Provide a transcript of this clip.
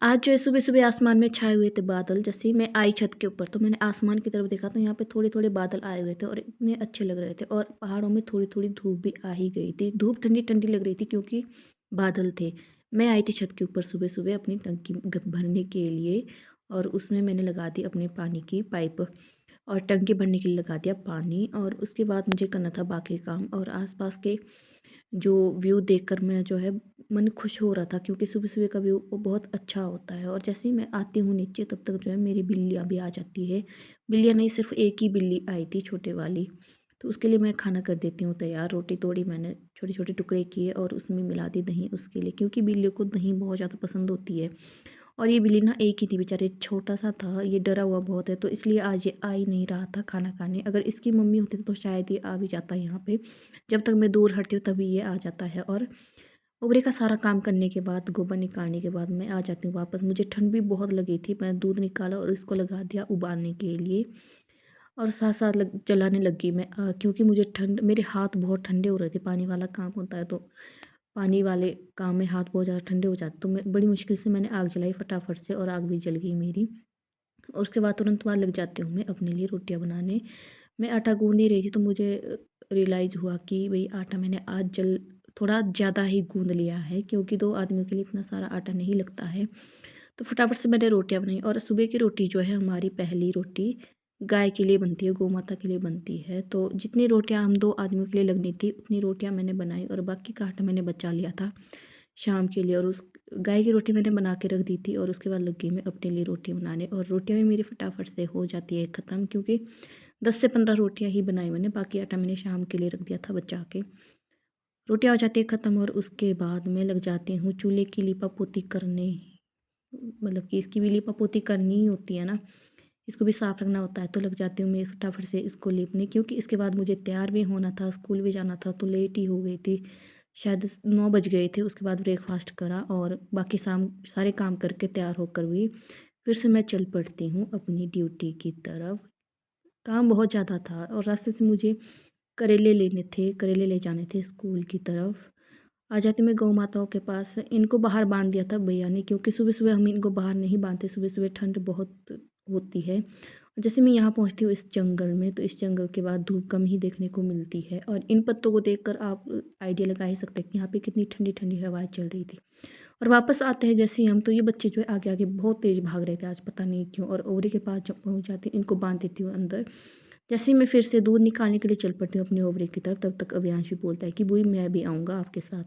आज जो है सुबह-सुबह आसमान में छाए हुए थे बादल। जैसे ही मैं आई छत के ऊपर तो मैंने आसमान की तरफ देखा तो यहाँ पे थोड़े-थोड़े बादल आए हुए थे और इतने अच्छे लग रहे थे और पहाड़ों में थोड़ी-थोड़ी धूप भी आ ही गई थी। धूप ठंडी-ठंडी लग रही थी क्योंकि बादल थे। मैं आई थी छत के ऊपर सुबह-सुबह अपनी टंकी भरने के लिए और उसमें मैंने लगा दी अपने पानी की पाइप और टंकी भरने के लिए लगा दिया पानी और उसके बाद मुझे करना था बाकी काम और आस-पास के जो व्यू देखकर मैं जो है मन खुश हो रहा था क्योंकि सुबह-सुबह का व्यू वो बहुत अच्छा होता है और जैसे ही मैं आती हूँ नीचे तब तक जो है मेरी बिल्लियाँ भी आ जाती है। बिल्लियाँ नहीं सिर्फ़ एक ही बिल्ली आई थी छोटे वाली, तो उसके लिए मैं खाना कर देती हूँ तैयार। रोटी तोड़ी मैंने, छोटे-छोटे टुकड़े किए और उसमें मिला दी दही उसके लिए क्योंकि बिल्लियों को दही बहुत ज़्यादा पसंद होती है। और ये बिल्ली ना एक ही थी बेचारे, छोटा-सा था, ये डरा हुआ बहुत है तो इसलिए आज ये आ ही नहीं रहा था खाना खाने। अगर इसकी मम्मी होती तो शायद ये आ भी जाता यहाँ पे। जब तक मैं दूर हटती हूँ तभी ये आ जाता है और उबरे का सारा काम करने के बाद, गोबर निकालने के बाद मैं आ जाती हूँ वापस। मुझे ठंड भी बहुत लगी थी, मैं दूध निकाला और इसको लगा दिया उबालने के लिए और साथ-साथ लग जलाने लगी मैं क्योंकि मुझे ठंड, मेरे हाथ बहुत ठंडे हो रहे थे, पानी वाला काम होता है तो पानी वाले काम में हाथ बहुत ज़्यादा ठंडे हो जाते, तो मैं बड़ी मुश्किल से मैंने आग जलाई फटाफट से और आग भी जल गई मेरी। और उसके बाद तुरंत बाद लग जाती हूँ मैं अपने लिए रोटियाँ बनाने। मैं आटा गूँध ही रही थी तो मुझे रियलाइज़ हुआ कि भई आटा मैंने आज जल थोड़ा ज़्यादा ही गूँध लिया है क्योंकि 2 आदमियों के लिए इतना सारा आटा नहीं लगता है। तो फटाफट से मैंने रोटियाँ बनाई और सुबह की रोटी जो है हमारी पहली रोटी गाय के लिए बनती है, गौ माता के लिए बनती है। तो जितनी रोटियाँ हम 2 आदमियों के लिए लगनी थी उतनी रोटियाँ मैंने बनाई और बाकी का आटा मैंने बचा लिया था शाम के लिए और उस गाय की रोटी मैंने बना के रख दी थी और उसके बाद लग गई मैं अपने लिए रोटी बनाने और रोटियाँ भी मेरी फटाफट से हो जाती है ख़त्म क्योंकि 10 से 15 रोटियाँ ही बनाई मैंने, बाकी आटा मैंने शाम के लिए रख दिया था बचा के। रोटियाँ हो जाती है ख़त्म और उसके बाद मैं लग जाती हूँ चूल्हे की लीपा-पोती करने। मतलब कि इसकी भी लीपा-पोती करनी ही होती है ना, इसको भी साफ़ रखना होता है तो लग जाती हूँ मैं फटाफट से इसको लीपने क्योंकि इसके बाद मुझे तैयार भी होना था, स्कूल भी जाना था तो लेट ही हो गई थी। शायद 9 बज गए थे, उसके बाद ब्रेकफ़ास्ट करा और बाकी सारे काम करके तैयार होकर भी फिर से मैं चल पड़ती हूँ अपनी ड्यूटी की तरफ। काम बहुत ज़्यादा था और रास्ते से मुझे करेले लेने थे, करेले ले जाने थे स्कूल की तरफ। आ जाती मैं गौ माताओं के पास, इनको बाहर बाँध दिया था भैया ने क्योंकि सुबह-सुबह हम इनको बाहर नहीं बाँधते, सुबह-सुबह ठंड बहुत होती है। जैसे मैं यहाँ पहुँचती हूँ इस जंगल में, तो इस जंगल के बाद धूप कम ही देखने को मिलती है और इन पत्तों को देखकर आप आइडिया लगा ही सकते हैं कि यहाँ पे कितनी ठंडी-ठंडी हवाएँ चल रही थी। और वापस आते हैं जैसे ही हम, तो ये बच्चे जो है आगे-आगे बहुत तेज़ भाग रहे थे आज पता नहीं क्यों और ओवरे के पास जब पहुँच जाती हूँ, इनको बाँध देती हूँ अंदर। जैसे ही मैं फिर से दूध निकालने के लिए चल पड़ती हूँ अपने ओवरे की तरफ, तब तक अवियांश भी बोलता है कि बुई मैं भी आऊँगा आपके साथ।